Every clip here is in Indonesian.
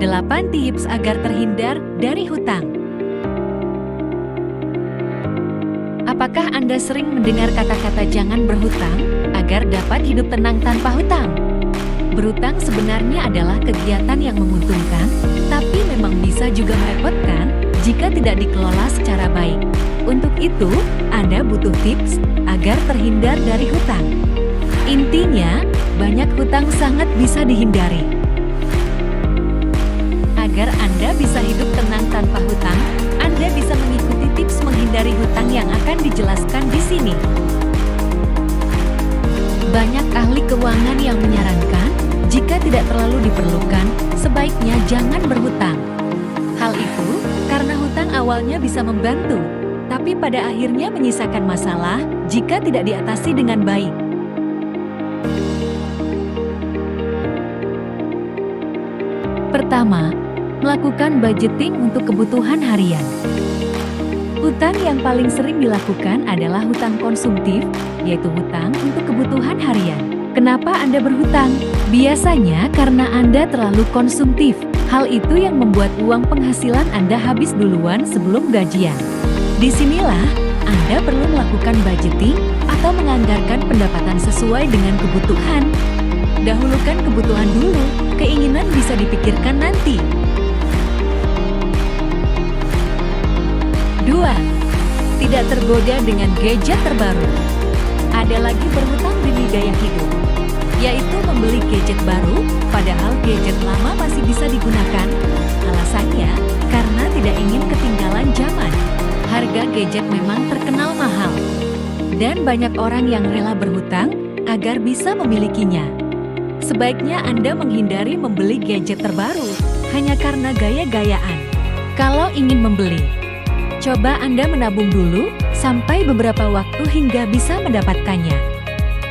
8 tips agar terhindar dari hutang. Apakah Anda sering mendengar kata-kata jangan berhutang agar dapat hidup tenang tanpa hutang? Berhutang sebenarnya adalah kegiatan yang menguntungkan, tapi memang bisa juga merepotkan jika tidak dikelola secara baik. Untuk itu, Anda butuh tips agar terhindar dari hutang. Intinya, banyak hutang sangat bisa dihindari. Agar Anda bisa hidup tenang tanpa hutang, Anda bisa mengikuti tips menghindari hutang yang akan dijelaskan di sini. Banyak ahli keuangan yang menyarankan, jika tidak terlalu diperlukan, sebaiknya jangan berhutang. Hal itu karena hutang awalnya bisa membantu, tapi pada akhirnya menyisakan masalah jika tidak diatasi dengan baik. Pertama, melakukan budgeting untuk kebutuhan harian. Hutang yang paling sering dilakukan adalah hutang konsumtif, yaitu hutang untuk kebutuhan harian. Kenapa Anda berhutang? Biasanya karena Anda terlalu konsumtif. Hal itu yang membuat uang penghasilan Anda habis duluan sebelum gajian. Disinilah Anda perlu melakukan budgeting atau menganggarkan pendapatan sesuai dengan kebutuhan. Dahulukan kebutuhan dulu, keinginan bisa dipikirkan nanti. 2. Tidak tergoda dengan gadget terbaru. Ada lagi berhutang demi gaya hidup, yaitu membeli gadget baru, padahal gadget lama masih bisa digunakan. Alasannya, karena tidak ingin ketinggalan zaman. Harga gadget memang terkenal mahal, dan banyak orang yang rela berhutang agar bisa memilikinya. Sebaiknya Anda menghindari membeli gadget terbaru hanya karena gaya-gayaan. Kalau ingin membeli, coba Anda menabung dulu sampai beberapa waktu hingga bisa mendapatkannya.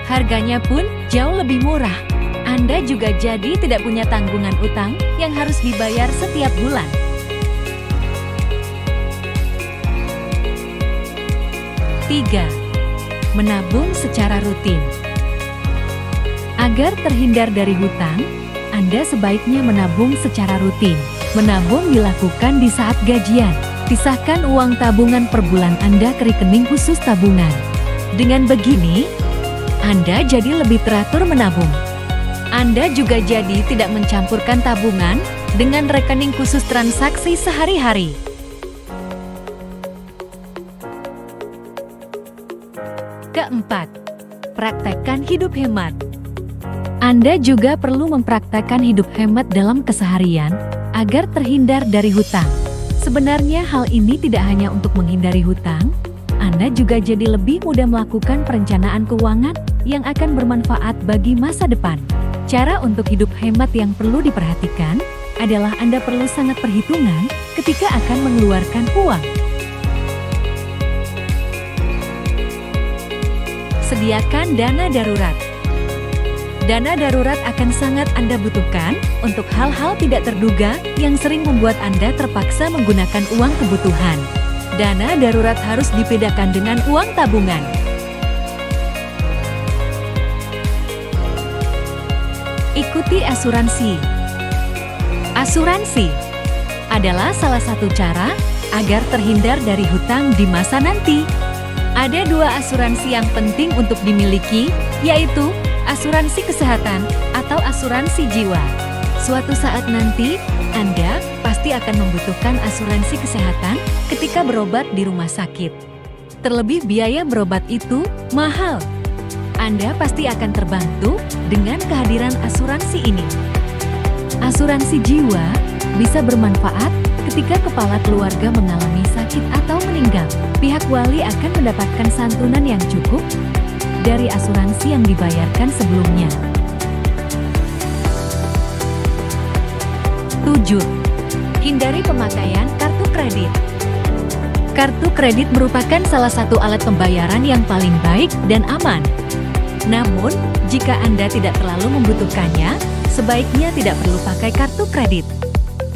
Harganya pun jauh lebih murah. Anda juga jadi tidak punya tanggungan utang yang harus dibayar setiap bulan. 3. Menabung secara rutin. Agar terhindar dari hutang, Anda sebaiknya menabung secara rutin. Menabung dilakukan di saat gajian. Pisahkan uang tabungan per bulan Anda ke rekening khusus tabungan. Dengan begini, Anda jadi lebih teratur menabung. Anda juga jadi tidak mencampurkan tabungan dengan rekening khusus transaksi sehari-hari. Keempat, praktekkan hidup hemat. Anda juga perlu mempraktekkan hidup hemat dalam keseharian agar terhindar dari hutang. Sebenarnya hal ini tidak hanya untuk menghindari hutang, Anda juga jadi lebih mudah melakukan perencanaan keuangan yang akan bermanfaat bagi masa depan. Cara untuk hidup hemat yang perlu diperhatikan adalah Anda perlu sangat perhitungan ketika akan mengeluarkan uang. Sediakan dana darurat. Dana darurat akan sangat Anda butuhkan untuk hal-hal tidak terduga yang sering membuat Anda terpaksa menggunakan uang kebutuhan. Dana darurat harus dibedakan dengan uang tabungan. Ikuti asuransi. Asuransi adalah salah satu cara agar terhindar dari hutang di masa nanti. Ada 2 asuransi yang penting untuk dimiliki, yaitu asuransi kesehatan atau asuransi jiwa. Suatu saat nanti, Anda pasti akan membutuhkan asuransi kesehatan ketika berobat di rumah sakit. Terlebih biaya berobat itu mahal. Anda pasti akan terbantu dengan kehadiran asuransi ini. Asuransi jiwa bisa bermanfaat ketika kepala keluarga mengalami sakit atau meninggal. Pihak wali akan mendapatkan santunan yang cukup dari asuransi yang dibayarkan sebelumnya. 7. Hindari pemakaian kartu kredit. Kartu kredit merupakan salah satu alat pembayaran yang paling baik dan aman. Namun, jika Anda tidak terlalu membutuhkannya, sebaiknya tidak perlu pakai kartu kredit.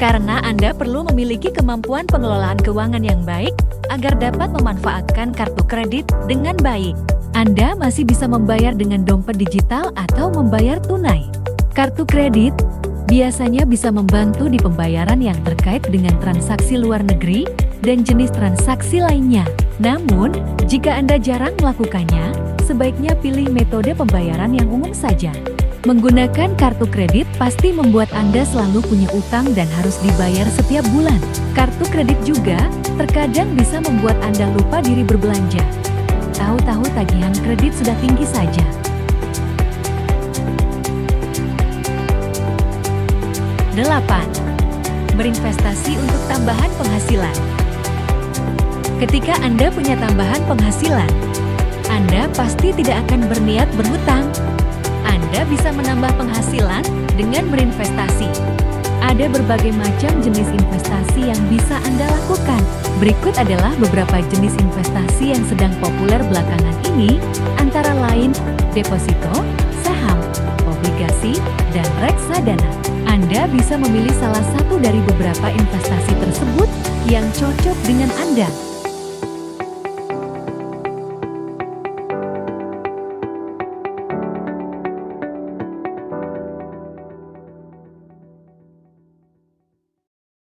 Karena Anda perlu memiliki kemampuan pengelolaan keuangan yang baik agar dapat memanfaatkan kartu kredit dengan baik. Anda masih bisa membayar dengan dompet digital atau membayar tunai. Kartu kredit Biasanya bisa membantu di pembayaran yang terkait dengan transaksi luar negeri dan jenis transaksi lainnya. Namun, jika Anda jarang melakukannya, sebaiknya pilih metode pembayaran yang umum saja. Menggunakan kartu kredit pasti membuat Anda selalu punya utang dan harus dibayar setiap bulan. Kartu kredit juga terkadang bisa membuat Anda lupa diri berbelanja. Tahu-tahu tagihan kredit sudah tinggi saja. 8. Berinvestasi untuk tambahan penghasilan. Ketika Anda punya tambahan penghasilan, Anda pasti tidak akan berniat berhutang. Anda bisa menambah penghasilan dengan berinvestasi. Ada berbagai macam jenis investasi yang bisa Anda lakukan. Berikut adalah beberapa jenis investasi yang sedang populer belakangan ini, antara lain deposito, saham, obligasi, dan reksadana. Anda bisa memilih salah satu dari beberapa investasi tersebut yang cocok dengan Anda.